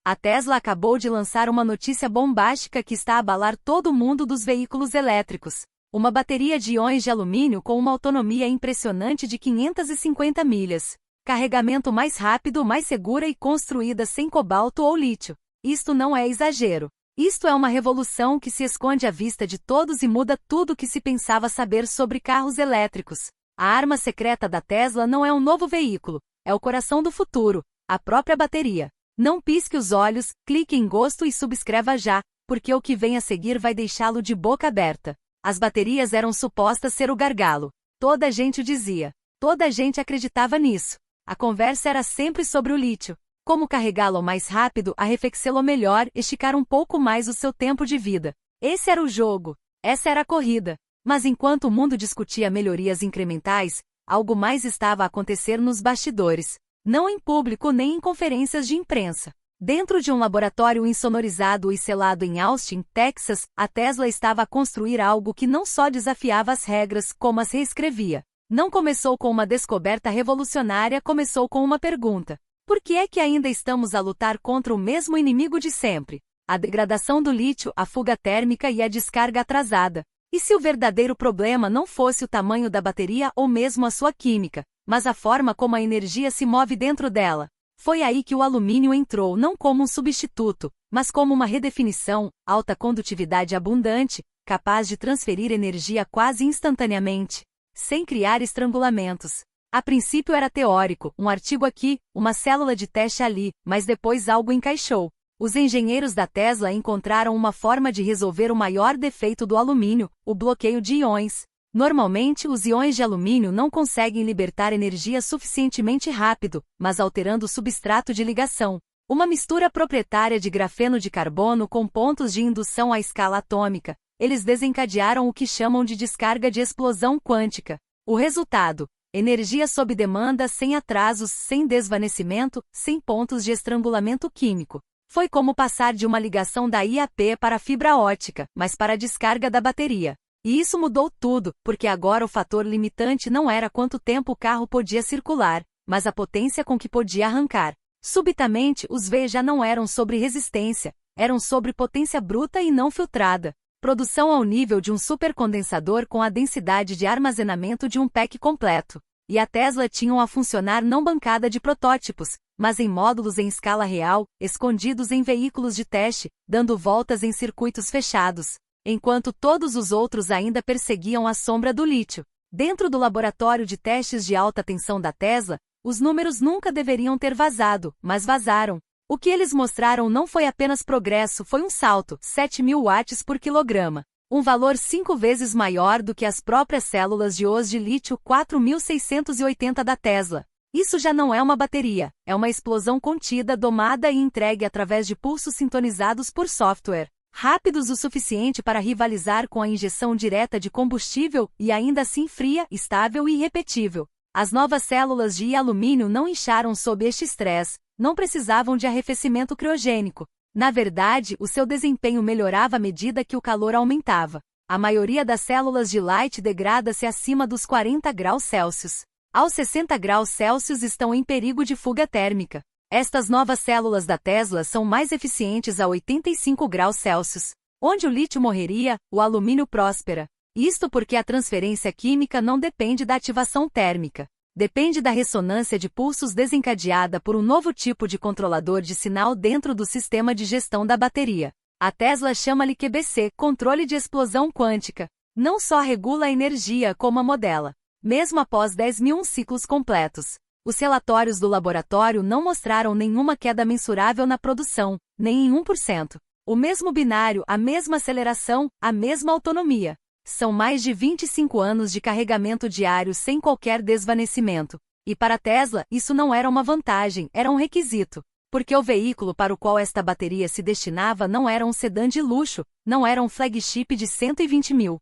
A Tesla acabou de lançar uma notícia bombástica que está a abalar todo o mundo dos veículos elétricos. Uma bateria de íons de alumínio com uma autonomia impressionante de 550 milhas. Carregamento mais rápido, mais segura e construída sem cobalto ou lítio. Isto não é exagero. Isto é uma revolução que se esconde à vista de todos e muda tudo o que se pensava saber sobre carros elétricos. A arma secreta da Tesla não é um novo veículo, é o coração do futuro, a própria bateria. Não pisque os olhos, clique em gosto e subscreva já, porque o que vem a seguir vai deixá-lo de boca aberta. As baterias eram supostas ser o gargalo. Toda a gente o dizia. Toda a gente acreditava nisso. A conversa era sempre sobre o lítio. Como carregá-lo mais rápido, arrefecê-lo melhor, esticar um pouco mais o seu tempo de vida. Esse era o jogo. Essa era a corrida. Mas enquanto o mundo discutia melhorias incrementais, algo mais estava a acontecer nos bastidores. Não em público nem em conferências de imprensa. Dentro de um laboratório insonorizado e selado em Austin, Texas, a Tesla estava a construir algo que não só desafiava as regras, como as reescrevia. Não começou com uma descoberta revolucionária, começou com uma pergunta. Por que é que ainda estamos a lutar contra o mesmo inimigo de sempre? A degradação do lítio, a fuga térmica e a descarga atrasada. E se o verdadeiro problema não fosse o tamanho da bateria ou mesmo a sua química, mas a forma como a energia se move dentro dela? Foi aí que o alumínio entrou não como um substituto, mas como uma redefinição, alta condutividade abundante, capaz de transferir energia quase instantaneamente, sem criar estrangulamentos. A princípio era teórico, um artigo aqui, uma célula de teste ali, mas depois algo encaixou. Os engenheiros da Tesla encontraram uma forma de resolver o maior defeito do alumínio, o bloqueio de íons. Normalmente, os íons de alumínio não conseguem libertar energia suficientemente rápido, mas alterando o substrato de ligação. Uma mistura proprietária de grafeno de carbono com pontos de indução à escala atômica, eles desencadearam o que chamam de descarga de explosão quântica. O resultado: energia sob demanda sem atrasos, sem desvanecimento, sem pontos de estrangulamento químico. Foi como passar de uma ligação da IAP para a fibra ótica, mas para a descarga da bateria. E isso mudou tudo, porque agora o fator limitante não era quanto tempo o carro podia circular, mas a potência com que podia arrancar. Subitamente, os V já não eram sobre resistência, eram sobre potência bruta e não filtrada. Produção ao nível de um supercondensador com a densidade de armazenamento de um pack completo. E a Tesla tinha a funcionar não bancada de protótipos, mas em módulos em escala real, escondidos em veículos de teste, dando voltas em circuitos fechados. Enquanto todos os outros ainda perseguiam a sombra do lítio. Dentro do laboratório de testes de alta tensão da Tesla, os números nunca deveriam ter vazado, mas vazaram. O que eles mostraram não foi apenas progresso, foi um salto, 7.000 watts por quilograma. Um valor 5 vezes maior do que as próprias células de íons de lítio 4.680 da Tesla. Isso já não é uma bateria, é uma explosão contida, domada e entregue através de pulsos sintonizados por software. Rápidos o suficiente para rivalizar com a injeção direta de combustível e ainda assim fria, estável e irrepetível. As novas células de alumínio não incharam sob este estresse, não precisavam de arrefecimento criogênico. Na verdade, o seu desempenho melhorava à medida que o calor aumentava. A maioria das células de Light degrada-se acima dos 40 graus Celsius. Aos 60 graus Celsius estão em perigo de fuga térmica. Estas novas células da Tesla são mais eficientes a 85 graus Celsius. Onde o lítio morreria, o alumínio próspera. Isto porque a transferência química não depende da ativação térmica. Depende da ressonância de pulsos desencadeada por um novo tipo de controlador de sinal dentro do sistema de gestão da bateria. A Tesla chama-lhe QBC, controle de explosão quântica. Não só regula a energia como a modela. Mesmo após 10.000 ciclos completos. Os relatórios do laboratório não mostraram nenhuma queda mensurável na produção, nem em 1%. O mesmo binário, a mesma aceleração, a mesma autonomia. São mais de 25 anos de carregamento diário sem qualquer desvanecimento. E para a Tesla, isso não era uma vantagem, era um requisito. Porque o veículo para o qual esta bateria se destinava não era um sedã de luxo, não era um flagship de 120.000.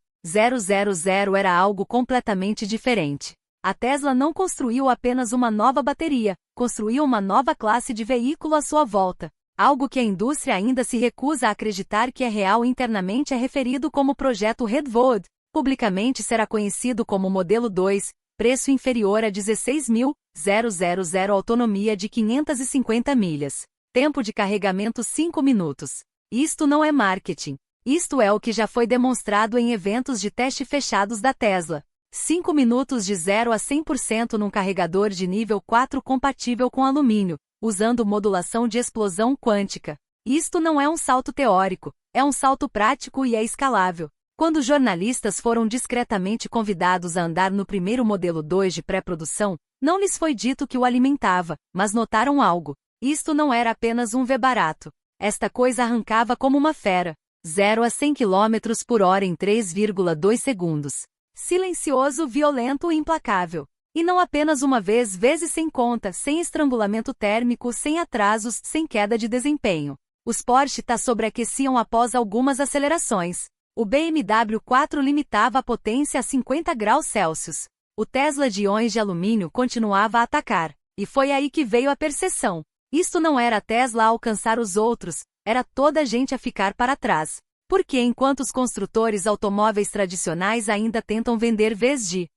Era algo completamente diferente. A Tesla não construiu apenas uma nova bateria, construiu uma nova classe de veículo à sua volta. Algo que a indústria ainda se recusa a acreditar que é real internamente é referido como Projeto Redwood. Publicamente será conhecido como Modelo 2, preço inferior a 16.000, autonomia de 550 milhas. Tempo de carregamento 5 minutos. Isto não é marketing. Isto é o que já foi demonstrado em eventos de teste fechados da Tesla. 5 minutos de 0 a 100% num carregador de nível 4 compatível com alumínio, usando modulação de explosão quântica. Isto não é um salto teórico, é um salto prático e é escalável. Quando jornalistas foram discretamente convidados a andar no primeiro modelo 2 de pré-produção, não lhes foi dito que o alimentava, mas notaram algo. Isto não era apenas um V barato. Esta coisa arrancava como uma fera. 0 a 100 km por hora em 3,2 segundos. Silencioso, violento e implacável. E não apenas uma vez, vezes sem conta, sem estrangulamento térmico, sem atrasos, sem queda de desempenho. Os Porsche sobreaqueciam após algumas acelerações. O BMW 4 limitava a potência a 50 graus Celsius. O Tesla de íons de alumínio continuava a atacar. E foi aí que veio a percepção. Isto não era a Tesla a alcançar os outros, era toda a gente a ficar para trás. Porque enquanto os construtores automóveis tradicionais ainda tentam vender vez de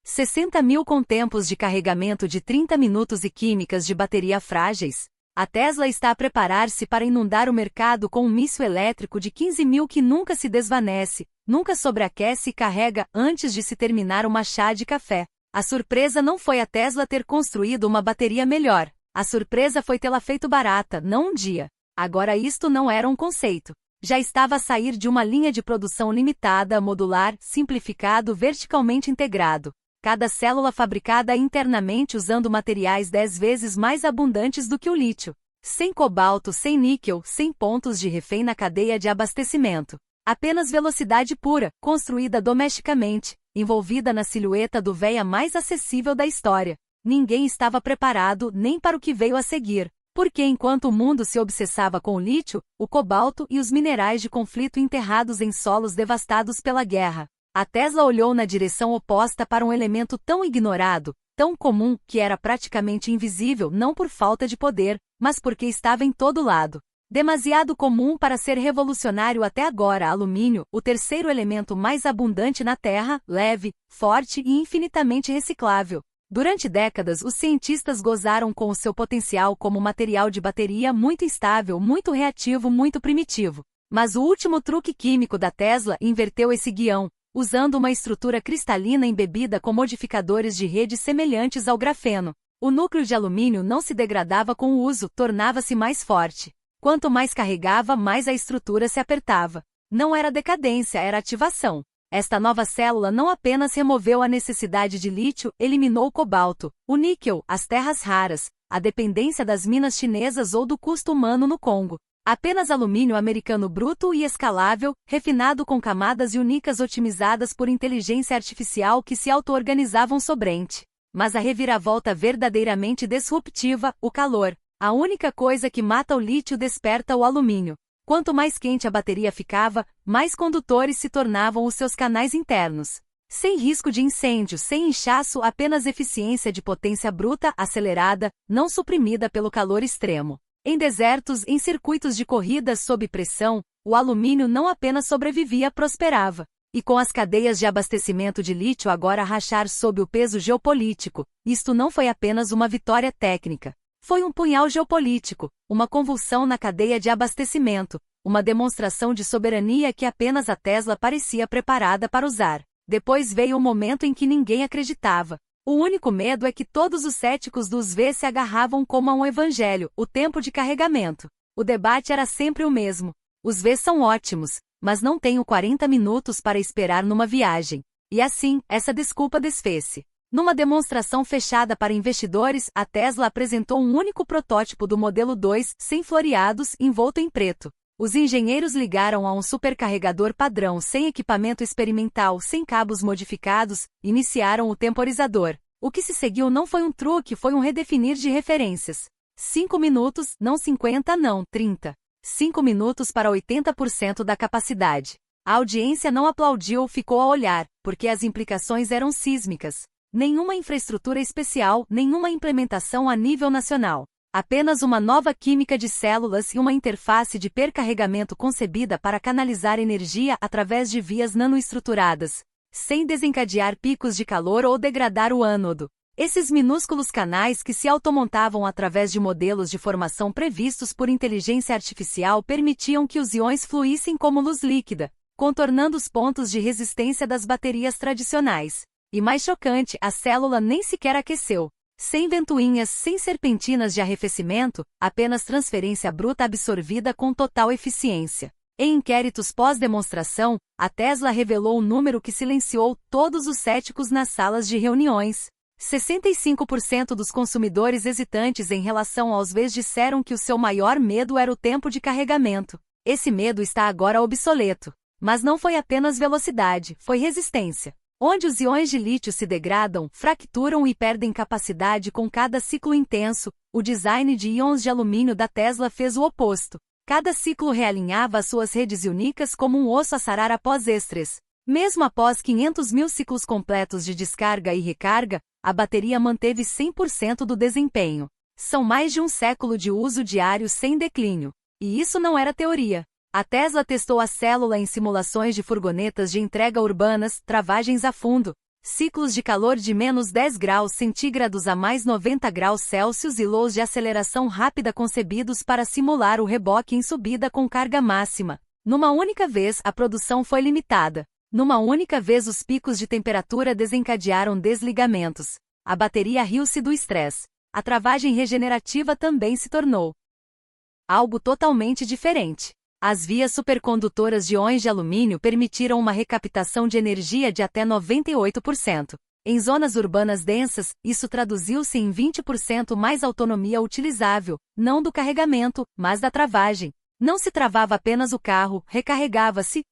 60 mil com tempos de carregamento de 30 minutos e químicas de bateria frágeis, a Tesla está a preparar-se para inundar o mercado com um míssil elétrico de 15 mil que nunca se desvanece, nunca sobreaquece e carrega antes de se terminar uma chá de café. A surpresa não foi a Tesla ter construído uma bateria melhor. A surpresa foi tê-la feito barata, não um dia. Agora isto não era um conceito. Já estava a sair de uma linha de produção limitada, modular, simplificado, verticalmente integrado. Cada célula fabricada internamente usando materiais 10 vezes mais abundantes do que o lítio. Sem cobalto, sem níquel, sem pontos de refém na cadeia de abastecimento. Apenas velocidade pura, construída domesticamente, envolvida na silhueta do véia mais acessível da história. Ninguém estava preparado nem para o que veio a seguir. Porque enquanto o mundo se obsessava com o lítio, o cobalto e os minerais de conflito enterrados em solos devastados pela guerra, a Tesla olhou na direção oposta para um elemento tão ignorado, tão comum, que era praticamente invisível não por falta de poder, mas porque estava em todo lado. Demasiado comum para ser revolucionário até agora. Alumínio, o terceiro elemento mais abundante na Terra, leve, forte e infinitamente reciclável. Durante décadas, os cientistas gozaram com o seu potencial como material de bateria muito instável, muito reativo, muito primitivo. Mas o último truque químico da Tesla inverteu esse guião, usando uma estrutura cristalina embebida com modificadores de rede semelhantes ao grafeno. O núcleo de alumínio não se degradava com o uso, tornava-se mais forte. Quanto mais carregava, mais a estrutura se apertava. Não era decadência, era ativação. Esta nova célula não apenas removeu a necessidade de lítio, eliminou o cobalto, o níquel, as terras raras, a dependência das minas chinesas ou do custo humano no Congo. Apenas alumínio americano bruto e escalável, refinado com camadas únicas otimizadas por inteligência artificial que se auto-organizavam sobrente. Mas a reviravolta verdadeiramente disruptiva, o calor. A única coisa que mata o lítio desperta o alumínio. Quanto mais quente a bateria ficava, mais condutores se tornavam os seus canais internos. Sem risco de incêndio, sem inchaço, apenas eficiência de potência bruta, acelerada, não suprimida pelo calor extremo. Em desertos, em circuitos de corridas sob pressão, o alumínio não apenas sobrevivia, prosperava. E com as cadeias de abastecimento de lítio agora a rachar sob o peso geopolítico, isto não foi apenas uma vitória técnica. Foi um punhal geopolítico, uma convulsão na cadeia de abastecimento, uma demonstração de soberania que apenas a Tesla parecia preparada para usar. Depois veio o momento em que ninguém acreditava. O único medo é que todos os céticos dos V se agarravam como a um evangelho, o tempo de carregamento. O debate era sempre o mesmo. Os V são ótimos, mas não tenho 40 minutos para esperar numa viagem. E assim, essa desculpa desfez-se. Numa demonstração fechada para investidores, a Tesla apresentou um único protótipo do modelo 2, sem floreados, envolto em preto. Os engenheiros ligaram a um supercarregador padrão sem equipamento experimental, sem cabos modificados, iniciaram o temporizador. O que se seguiu não foi um truque, foi um redefinir de referências. 5 minutos, não 50, não 30. 5 minutos para 80% da capacidade. A audiência não aplaudiu, ficou a olhar, porque as implicações eram sísmicas. Nenhuma infraestrutura especial, nenhuma implementação a nível nacional. Apenas uma nova química de células e uma interface de percarregamento concebida para canalizar energia através de vias nanoestruturadas, sem desencadear picos de calor ou degradar o ânodo. Esses minúsculos canais que se automontavam através de modelos de formação previstos por inteligência artificial permitiam que os íons fluíssem como luz líquida, contornando os pontos de resistência das baterias tradicionais. E mais chocante, a célula nem sequer aqueceu. Sem ventoinhas, sem serpentinas de arrefecimento, apenas transferência bruta absorvida com total eficiência. Em inquéritos pós-demonstração, a Tesla revelou um número que silenciou todos os céticos nas salas de reuniões. 65% dos consumidores hesitantes em relação aos VEs disseram que o seu maior medo era o tempo de carregamento. Esse medo está agora obsoleto. Mas não foi apenas velocidade, foi resistência. Onde os íons de lítio se degradam, fracturam e perdem capacidade com cada ciclo intenso, o design de íons de alumínio da Tesla fez o oposto. Cada ciclo realinhava as suas redes únicas como um osso a sarar após estresse. Mesmo após 500 mil ciclos completos de descarga e recarga, a bateria manteve 100% do desempenho. São mais de um século de uso diário sem declínio. E isso não era teoria. A Tesla testou a célula em simulações de furgonetas de entrega urbanas, travagens a fundo, ciclos de calor de menos 10 graus centígrados a mais 90 graus Celsius e lows de aceleração rápida concebidos para simular o reboque em subida com carga máxima. Numa única vez, a produção foi limitada. Numa única vez os picos de temperatura desencadearam desligamentos. A bateria riu-se do estresse. A travagem regenerativa também se tornou algo totalmente diferente. As vias supercondutoras de íons de alumínio permitiram uma recaptação de energia de até 98%. Em zonas urbanas densas, isso traduziu-se em 20% mais autonomia utilizável, não do carregamento, mas da travagem. Não se travava apenas o carro, recarregava-se,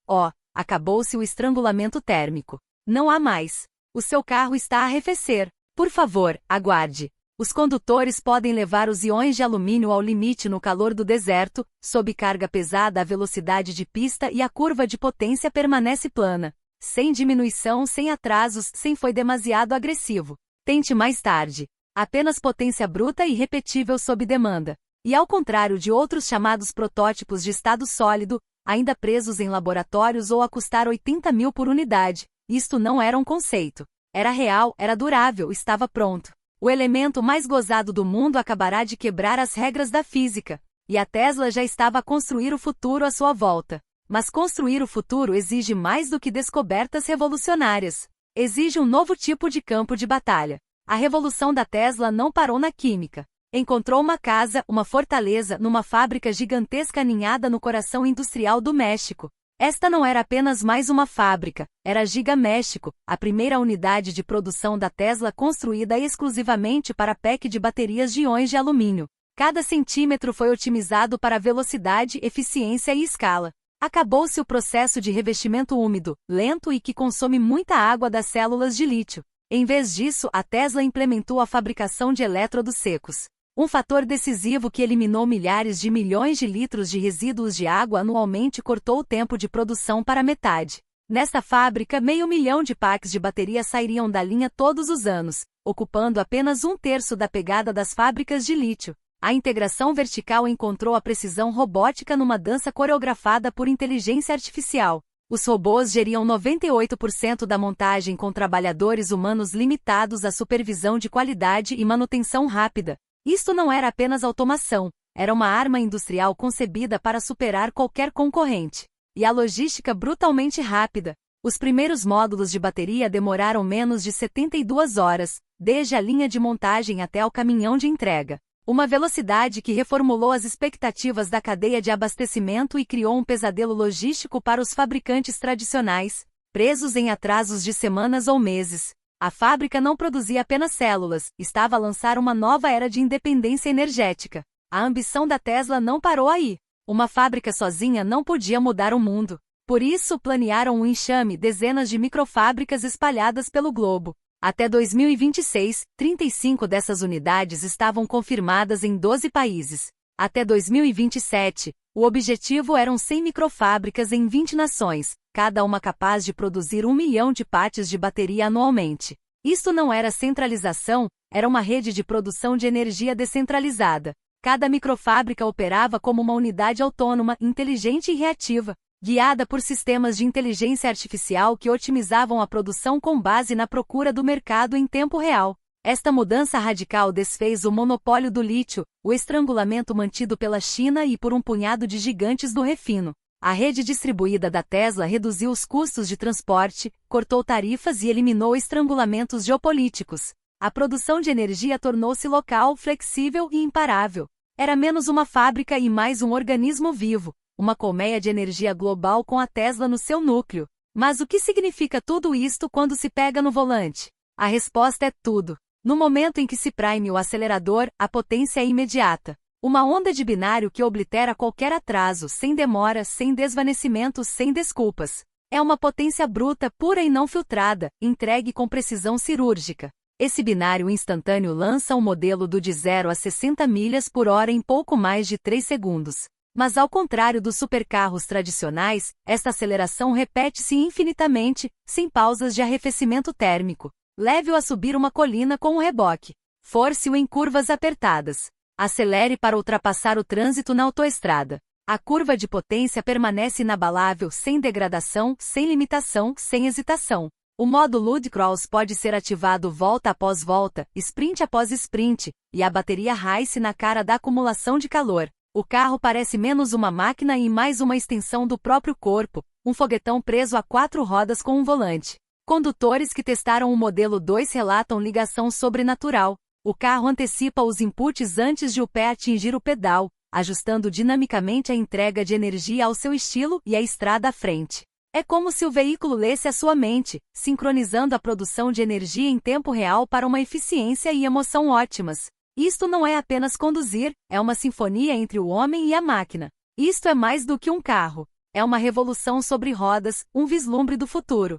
acabou-se o estrangulamento térmico. Não há mais. O seu carro está a arrefecer. Por favor, aguarde. Os condutores podem levar os íons de alumínio ao limite no calor do deserto, sob carga pesada a velocidade de pista e a curva de potência permanece plana. Sem diminuição, sem atrasos, sem foi demasiado agressivo. Tente mais tarde. Apenas potência bruta e repetível sob demanda. E ao contrário de outros chamados protótipos de estado sólido, ainda presos em laboratórios ou a custar 80 mil por unidade, isto não era um conceito. Era real, era durável, estava pronto. O elemento mais gozado do mundo acabará de quebrar as regras da física. E a Tesla já estava a construir o futuro à sua volta. Mas construir o futuro exige mais do que descobertas revolucionárias. Exige um novo tipo de campo de batalha. A revolução da Tesla não parou na química. Encontrou uma casa, uma fortaleza, numa fábrica gigantesca aninhada no coração industrial do México. Esta não era apenas mais uma fábrica, era Giga México, a primeira unidade de produção da Tesla construída exclusivamente para PEC de baterias de íons de alumínio. Cada centímetro foi otimizado para velocidade, eficiência e escala. Acabou-se o processo de revestimento úmido, lento e que consome muita água das células de lítio. Em vez disso, a Tesla implementou a fabricação de elétrodos secos. Um fator decisivo que eliminou milhares de milhões de litros de resíduos de água anualmente cortou o tempo de produção para metade. Nesta fábrica, 500 mil de packs de bateria sairiam da linha todos os anos, ocupando apenas 1/3 da pegada das fábricas de lítio. A integração vertical encontrou a precisão robótica numa dança coreografada por inteligência artificial. Os robôs geriam 98% da montagem com trabalhadores humanos limitados à supervisão de qualidade e manutenção rápida. Isto não era apenas automação, era uma arma industrial concebida para superar qualquer concorrente. E a logística brutalmente rápida. Os primeiros módulos de bateria demoraram menos de 72 horas, desde a linha de montagem até ao caminhão de entrega. Uma velocidade que reformulou as expectativas da cadeia de abastecimento e criou um pesadelo logístico para os fabricantes tradicionais, presos em atrasos de semanas ou meses. A fábrica não produzia apenas células, estava a lançar uma nova era de independência energética. A ambição da Tesla não parou aí. Uma fábrica sozinha não podia mudar o mundo. Por isso, planearam um enxame, dezenas de microfábricas espalhadas pelo globo. Até 2026, 35 dessas unidades estavam confirmadas em 12 países. Até 2027, o objetivo eram 100 microfábricas em 20 nações, cada uma capaz de produzir 1 milhão de pates de bateria anualmente. Isto não era centralização, era uma rede de produção de energia descentralizada. Cada microfábrica operava como uma unidade autônoma, inteligente e reativa, guiada por sistemas de inteligência artificial que otimizavam a produção com base na procura do mercado em tempo real. Esta mudança radical desfez o monopólio do lítio, o estrangulamento mantido pela China e por um punhado de gigantes do refino. A rede distribuída da Tesla reduziu os custos de transporte, cortou tarifas e eliminou estrangulamentos geopolíticos. A produção de energia tornou-se local, flexível e imparável. Era menos uma fábrica e mais um organismo vivo, uma colmeia de energia global com a Tesla no seu núcleo. Mas o que significa tudo isto quando se pega no volante? A resposta é tudo. No momento em que se prime o acelerador, a potência é imediata. Uma onda de binário que oblitera qualquer atraso, sem demora, sem desvanecimento, sem desculpas. É uma potência bruta, pura e não filtrada, entregue com precisão cirúrgica. Esse binário instantâneo lança um modelo de 0 a 60 milhas por hora em pouco mais de 3 segundos. Mas ao contrário dos supercarros tradicionais, esta aceleração repete-se infinitamente, sem pausas de arrefecimento térmico. Leve-o a subir uma colina com um reboque. Force-o em curvas apertadas. Acelere para ultrapassar o trânsito na autoestrada. A curva de potência permanece inabalável, sem degradação, sem limitação, sem hesitação. O modo Ludcross pode ser ativado volta após volta, sprint após sprint, e a bateria rai-se na cara da acumulação de calor. O carro parece menos uma máquina e mais uma extensão do próprio corpo, um foguetão preso a 4 rodas com um volante. Condutores que testaram o modelo 2 relatam ligação sobrenatural. O carro antecipa os inputs antes de o pé atingir o pedal, ajustando dinamicamente a entrega de energia ao seu estilo e a estrada à frente. É como se o veículo lesse a sua mente, sincronizando a produção de energia em tempo real para uma eficiência e emoção ótimas. Isto não é apenas conduzir, é uma sinfonia entre o homem e a máquina. Isto é mais do que um carro. É uma revolução sobre rodas, um vislumbre do futuro,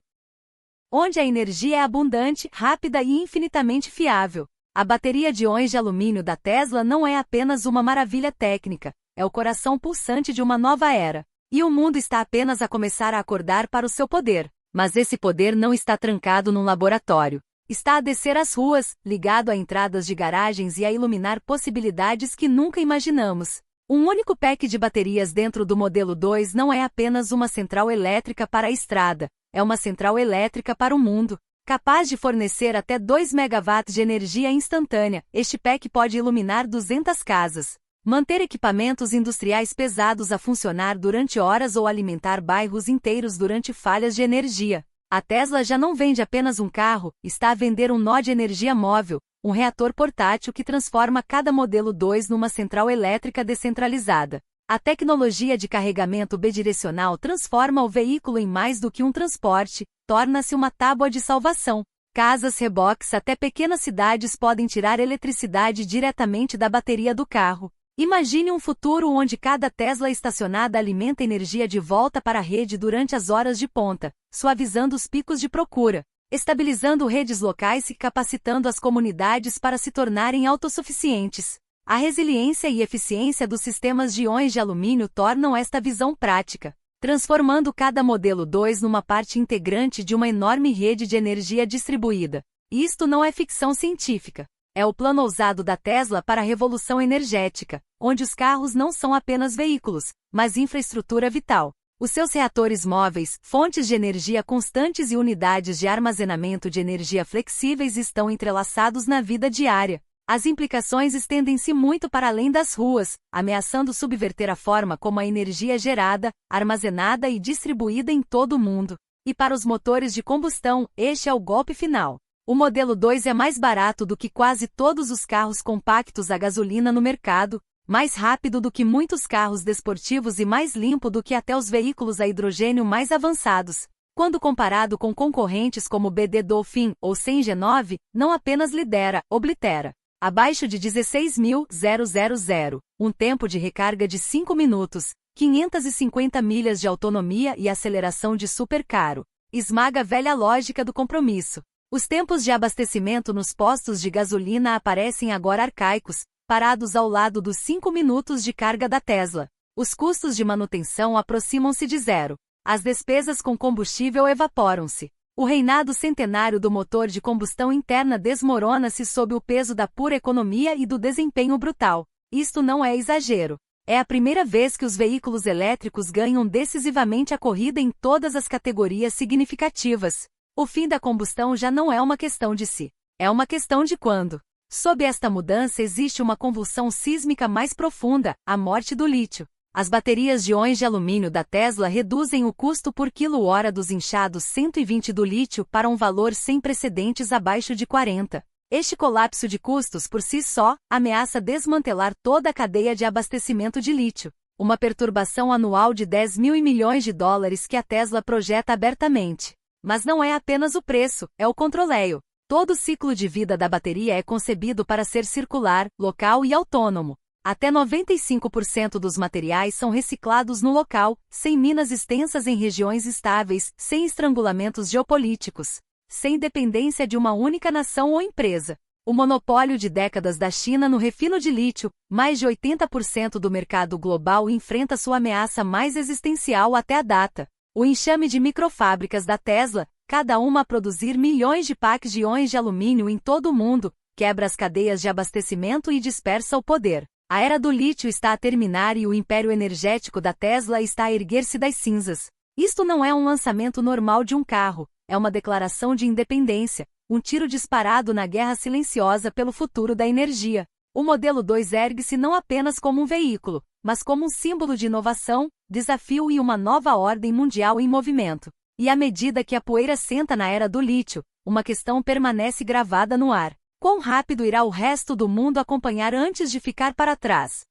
onde a energia é abundante, rápida e infinitamente fiável. A bateria de íons de alumínio da Tesla não é apenas uma maravilha técnica, é o coração pulsante de uma nova era. E o mundo está apenas a começar a acordar para o seu poder. Mas esse poder não está trancado num laboratório. Está a descer as ruas, ligado a entradas de garagens e a iluminar possibilidades que nunca imaginamos. Um único pack de baterias dentro do modelo 2 não é apenas uma central elétrica para a estrada. É uma central elétrica para o mundo, capaz de fornecer até 2 megawatts de energia instantânea. Este pack pode iluminar 200 casas, manter equipamentos industriais pesados a funcionar durante horas ou alimentar bairros inteiros durante falhas de energia. A Tesla já não vende apenas um carro, está a vender um nó de energia móvel, um reator portátil que transforma cada modelo 2 numa central elétrica descentralizada. A tecnologia de carregamento bidirecional transforma o veículo em mais do que um transporte, torna-se uma tábua de salvação. Casas, reboques até pequenas cidades podem tirar eletricidade diretamente da bateria do carro. Imagine um futuro onde cada Tesla estacionada alimenta energia de volta para a rede durante as horas de ponta, suavizando os picos de procura, estabilizando redes locais e capacitando as comunidades para se tornarem autossuficientes. A resiliência e eficiência dos sistemas de íons de alumínio tornam esta visão prática, transformando cada modelo 2 numa parte integrante de uma enorme rede de energia distribuída. Isto não é ficção científica. É o plano ousado da Tesla para a revolução energética, onde os carros não são apenas veículos, mas infraestrutura vital. Os seus reatores móveis, fontes de energia constantes e unidades de armazenamento de energia flexíveis estão entrelaçados na vida diária. As implicações estendem-se muito para além das ruas, ameaçando subverter a forma como a energia é gerada, armazenada e distribuída em todo o mundo. E para os motores de combustão, este é o golpe final. O modelo 2 é mais barato do que quase todos os carros compactos a gasolina no mercado, mais rápido do que muitos carros desportivos e mais limpo do que até os veículos a hidrogênio mais avançados. Quando comparado com concorrentes como BD Dolphin ou Sem G9, não apenas lidera, oblitera. Abaixo de 16.000, um tempo de recarga de 5 minutos, 550 milhas de autonomia e aceleração de supercaro. Esmaga a velha lógica do compromisso. Os tempos de abastecimento nos postos de gasolina aparecem agora arcaicos, parados ao lado dos 5 minutos de carga da Tesla. Os custos de manutenção aproximam-se de zero. As despesas com combustível evaporam-se. O reinado centenário do motor de combustão interna desmorona-se sob o peso da pura economia e do desempenho brutal. Isto não é exagero. É a primeira vez que os veículos elétricos ganham decisivamente a corrida em todas as categorias significativas. O fim da combustão já não é uma questão de se. É uma questão de quando. Sob esta mudança existe uma convulsão sísmica mais profunda, a morte do lítio. As baterias de íons de alumínio da Tesla reduzem o custo por quilo-hora dos inchados 120 do lítio para um valor sem precedentes abaixo de 40. Este colapso de custos por si só ameaça desmantelar toda a cadeia de abastecimento de lítio. Uma perturbação anual de 10 mil milhões de dólares que a Tesla projeta abertamente. Mas não é apenas o preço, é o controleio. Todo o ciclo de vida da bateria é concebido para ser circular, local e autônomo. Até 95% dos materiais são reciclados no local, sem minas extensas em regiões estáveis, sem estrangulamentos geopolíticos, sem dependência de uma única nação ou empresa. O monopólio de décadas da China no refino de lítio, mais de 80% do mercado global enfrenta sua ameaça mais existencial até a data. O enxame de microfábricas da Tesla, cada uma a produzir milhões de packs de íons de alumínio em todo o mundo, quebra as cadeias de abastecimento e dispersa o poder. A era do lítio está a terminar e o império energético da Tesla está a erguer-se das cinzas. Isto não é um lançamento normal de um carro, é uma declaração de independência, um tiro disparado na guerra silenciosa pelo futuro da energia. O modelo 2 ergue-se não apenas como um veículo, mas como um símbolo de inovação, desafio e uma nova ordem mundial em movimento. E à medida que a poeira senta na era do lítio, uma questão permanece gravada no ar. Quão rápido irá o resto do mundo acompanhar antes de ficar para trás?